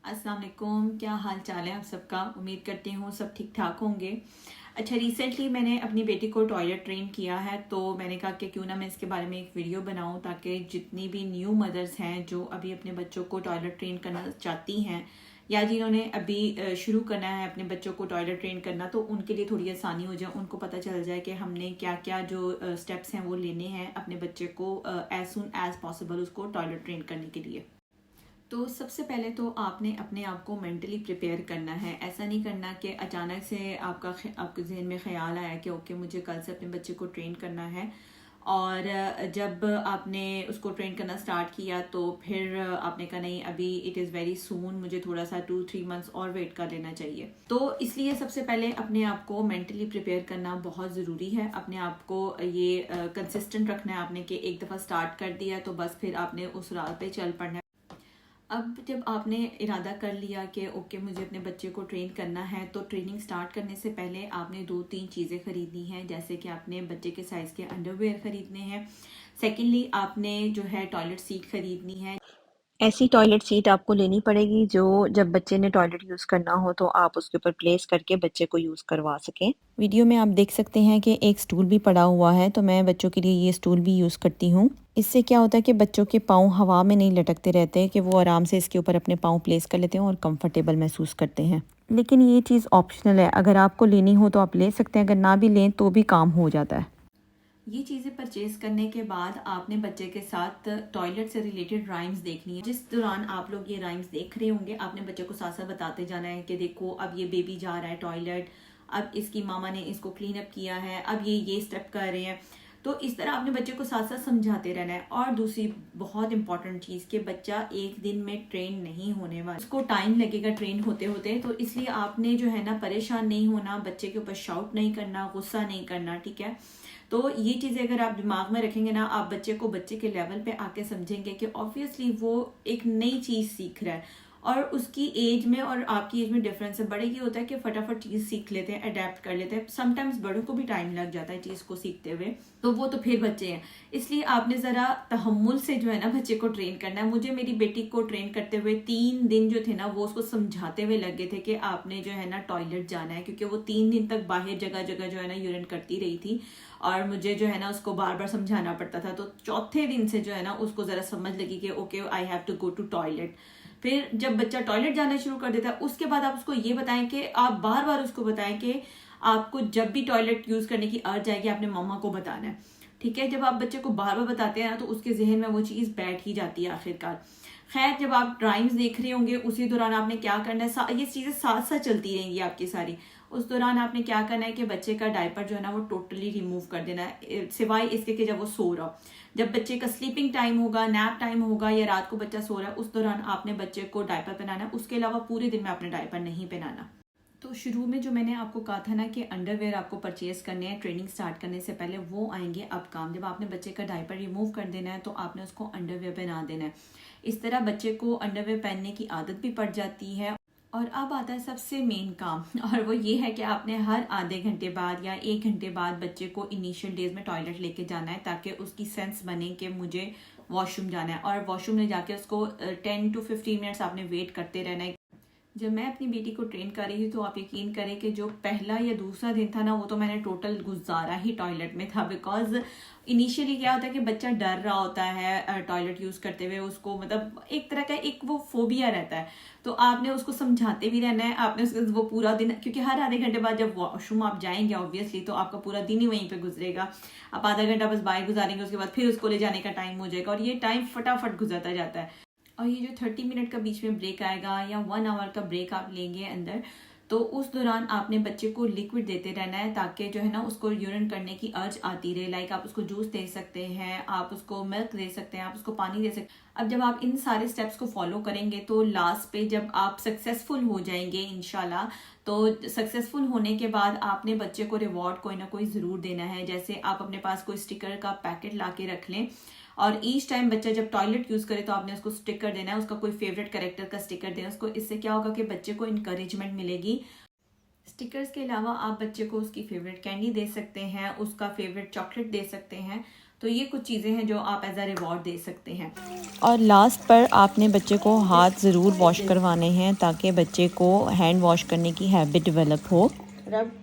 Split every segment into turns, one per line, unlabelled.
अस्सलाम वालेकुम। क्या हाल चाल है आप सबका। उम्मीद करती हूँ सब ठीक ठाक होंगे। अच्छा, रिसेंटली मैंने अपनी बेटी को टॉयलेट ट्रेन किया है, तो मैंने कहा कि क्यों ना मैं इसके बारे में एक वीडियो बनाऊं, ताकि जितनी भी न्यू मदर्स हैं जो अभी अपने बच्चों को टॉयलेट ट्रेन करना चाहती हैं या जिन्होंने अभी शुरू करना है अपने बच्चों को टॉयलेट ट्रेन करना, तो उनके लिए थोड़ी आसानी हो जाए, उनको पता चल जाए कि हमने क्या क्या जो स्टेप्स हैं वो लेने हैं अपने बच्चे को एज सुन एज पॉसिबल उसको टॉयलेट ट्रेन करने के लिए। तो सबसे पहले तो आपने अपने आप को मेंटली प्रिपेयर करना है। ऐसा नहीं करना कि अचानक से आपके जहन में ख्याल आया कि ओके मुझे कल से अपने बच्चे को ट्रेन करना है, और जब आपने उसको ट्रेन करना स्टार्ट किया तो फिर आपने कहा नहीं, अभी इट इज़ वेरी सून, मुझे थोड़ा सा 2-3 मंथ्स और वेट कर लेना चाहिए। तो इसलिए सबसे पहले अपने आप को मेंटली प्रिपेयर करना बहुत ज़रूरी है। अपने आप को ये कंसिस्टेंट रखना है आपने कि एक दफ़ा स्टार्ट कर दिया तो बस फिर आपने उस राह पे चल पड़ना है। अब जब आपने इरादा कर लिया कि ओके मुझे अपने बच्चे को ट्रेन करना है, तो ट्रेनिंग स्टार्ट करने से पहले आपने 2-3 चीज़ें खरीदनी हैं। जैसे कि आपने बच्चे के साइज़ के अंडरवेयर खरीदने हैं। सेकेंडली आपने जो है टॉयलेट सीट खरीदनी है।
ऐसी टॉयलेट सीट आपको लेनी पड़ेगी जो जब बच्चे ने टॉयलेट यूज़ करना हो तो आप उसके ऊपर प्लेस करके बच्चे को यूज़ करवा सकें। वीडियो में आप देख सकते हैं कि एक स्टूल भी पड़ा हुआ है, तो मैं बच्चों के लिए ये स्टूल भी यूज़ करती हूँ। इससे क्या होता है कि बच्चों के पाँव हवा में नहीं लटकते रहते, कि वो आराम से इसके ऊपर अपने पाँव प्लेस कर लेते हैं और कंफर्टेबल महसूस करते हैं। लेकिन ये चीज़ ऑप्शनल है, अगर आपको लेनी हो तो आप ले सकते हैं, अगर ना भी लें तो भी काम हो जाता है।
ये चीज़ें परचेज करने के बाद आपने बच्चे के साथ टॉयलेट से रिलेटेड राइम्स देखनी है। जिस दौरान आप लोग ये राइम्स देख रहे होंगे, आपने बच्चे को साथ साथ बताते जाना है कि देखो अब ये बेबी जा रहा है टॉयलेट, अब इसकी मामा ने इसको क्लीन अप किया है, अब ये स्टेप कर रहे हैं। तो इस तरह आपने बच्चे को साथ साथ समझाते रहना है। और दूसरी बहुत इंपॉर्टेंट चीज़ कि बच्चा एक दिन में ट्रेन नहीं होने वाला, उसको टाइम लगेगा ट्रेन होते होते। तो इसलिए आपने जो है ना परेशान नहीं होना, बच्चे के ऊपर शाउट नहीं करना, गुस्सा नहीं करना, ठीक है। तो ये चीज़ें अगर आप दिमाग में रखेंगे ना, आप बच्चे को बच्चे के लेवल पे आके समझेंगे कि ऑब्वियसली वो एक नई चीज़ सीख रहा है, और उसकी एज में और आपकी एज में डिफरेंस है। बड़े की होता है कि फटाफट चीज़ सीख लेते हैं, अडेप्ट कर लेते हैं। समटाइम्स बड़ों को भी टाइम लग जाता है चीज़ को सीखते हुए, तो वो तो फिर बच्चे हैं। इसलिए आपने ज़रा तहम्मुल से जो है ना बच्चे को ट्रेन करना है। मुझे मेरी बेटी को ट्रेन करते हुए 3 दिन जो थे ना, वो उसको समझाते हुए लगे थे कि आपने जो है ना टॉयलेट जाना है, क्योंकि वो 3 दिन तक बाहर जगह जगह जो है ना यूरिन करती रही थी, और मुझे जो है ना उसको बार बार समझाना पड़ता था। तो चौथे दिन से जो है ना उसको ज़रा समझ लगी कि okay I have to go to toilet. फिर जब बच्चा टॉयलेट जाना शुरू कर देता है, उसके बाद आप उसको ये बताएं कि आप बार बार उसको बताएं कि आपको जब भी टॉयलेट यूज करने की अर्ज आएगी आपने मम्मा को बताना है, ठीक है। जब आप बच्चे को बार बार बताते हैं ना, तो उसके जहन में वो चीज़ बैठ ही जाती है आखिरकार। खैर, जब आप ड्राइंग्स देख रहे होंगे उसी दौरान आपने क्या करना है, ये चीज़ें साथ साथ चलती रहेंगी आपकी सारी। उस दौरान आपने क्या करना है कि बच्चे का डायपर जो है ना वो टोटली रिमूव कर देना है, सिवाय इसके कि जब वो सो रहा हो। जब बच्चे का स्लीपिंग टाइम होगा, नैप टाइम होगा, या रात को बच्चा सो रहा है, उस दौरान आपने बच्चे को डायपर पहनाना है। उसके अलावा पूरे दिन में आपने डायपर नहीं पहनाना। तो शुरू में जो मैंने आपको कहा था ना कि अंडरवेयर आपको परचेज करने हैं ट्रेनिंग स्टार्ट करने से पहले, वो आएंगे अब काम। जब आपने बच्चे का डायपर रिमूव कर देना है तो आपने उसको अंडरवेयर पहना देना है। इस तरह बच्चे को अंडरवेयर पहनने की आदत भी पड़ जाती है। और अब आता है सबसे मेन काम और वो ये है कि आपने हर आधे घंटे बाद या 1 घंटे बाद बच्चे को इनिशियल डेज में टॉयलेट लेके जाना है, ताकि उसकी सेंस बने कि मुझे वॉशरूम जाना है। और वॉशरूम ले जाके उसको 10 to 15 मिनट्स आपने वेट करते रहना है। जब मैं अपनी बेटी को ट्रेन कर रही थी, तो आप यकीन करें कि जो पहला या दूसरा दिन था ना, वो तो मैंने टोटल गुजारा ही टॉयलेट में था। बिकॉज इनिशियली क्या होता है कि बच्चा डर रहा होता है टॉयलेट यूज करते हुए, उसको मतलब एक तरह का एक वो फोबिया रहता है। तो आपने उसको समझाते भी रहना है, आपने उसको वो पूरा दिन, क्योंकि हर आधे घंटे बाद जब वॉशरूम आप जाएंगे ऑब्वियसली, तो आपका पूरा दिन ही वहीं पे गुजरेगा। आप आधा घंटा बस बाहर गुजारेंगे, उसके बाद फिर उसको ले जाने का टाइम हो जाएगा, और ये टाइम फटाफट गुजरता जाता है। और ये जो 30 मिनट का बीच में ब्रेक आएगा या 1 आवर का ब्रेक आप लेंगे अंदर, तो उस दौरान आपने बच्चे को लिक्विड देते रहना है, ताकि जो है ना उसको यूरिन करने की अर्ज आती रहे। लाइक आप उसको जूस दे सकते हैं, आप उसको मिल्क दे सकते हैं, आप उसको पानी दे सकते हैं। अब जब आप इन सारे स्टेप्स को फॉलो करेंगे, तो लास्ट पे जब आप सक्सेसफुल हो जाएंगे इंशाल्लाह, तो सक्सेसफुल होने के बाद आपने बच्चे को रिवॉर्ड कोई ना कोई ज़रूर देना है। जैसे आप अपने पास कोई स्टिकर का पैकेट ला के रख लें, और ईच टाइम बच्चा जब टॉयलेट यूज करे तो आपने उसको स्टिकर देना है, उसका कोई फेवरेट कैरेक्टर का स्टिकर देना उसको। इससे क्या होगा कि बच्चे को इंकरेजमेंट मिलेगी। स्टिकर्स के अलावा आप बच्चे को उसकी फेवरेट कैंडी दे सकते हैं, उसका फेवरेट चॉकलेट दे सकते हैं। तो ये कुछ चीज़ें हैं जो आप एज अ रिवॉर्ड दे सकते हैं।
और लास्ट पर आपने बच्चे को हाथ ज़रूर वॉश करवाने हैं ताकि बच्चे को हैंड वॉश करने की हैबिट डेवलप हो। रब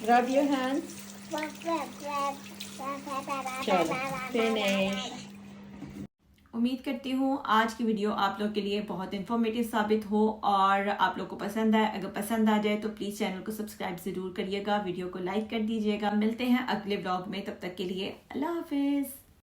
Rub your hands. चलो फिनिश।
उम्मीद करती हूँ आज की वीडियो आप लोग के लिए बहुत इन्फॉर्मेटिव साबित हो और आप लोग को पसंद आए। अगर पसंद आ जाए तो प्लीज़ चैनल को सब्सक्राइब ज़रूर करिएगा, वीडियो को लाइक कर दीजिएगा। मिलते हैं अगले ब्लॉग में, तब तक के लिए अल्लाह हाफिज़।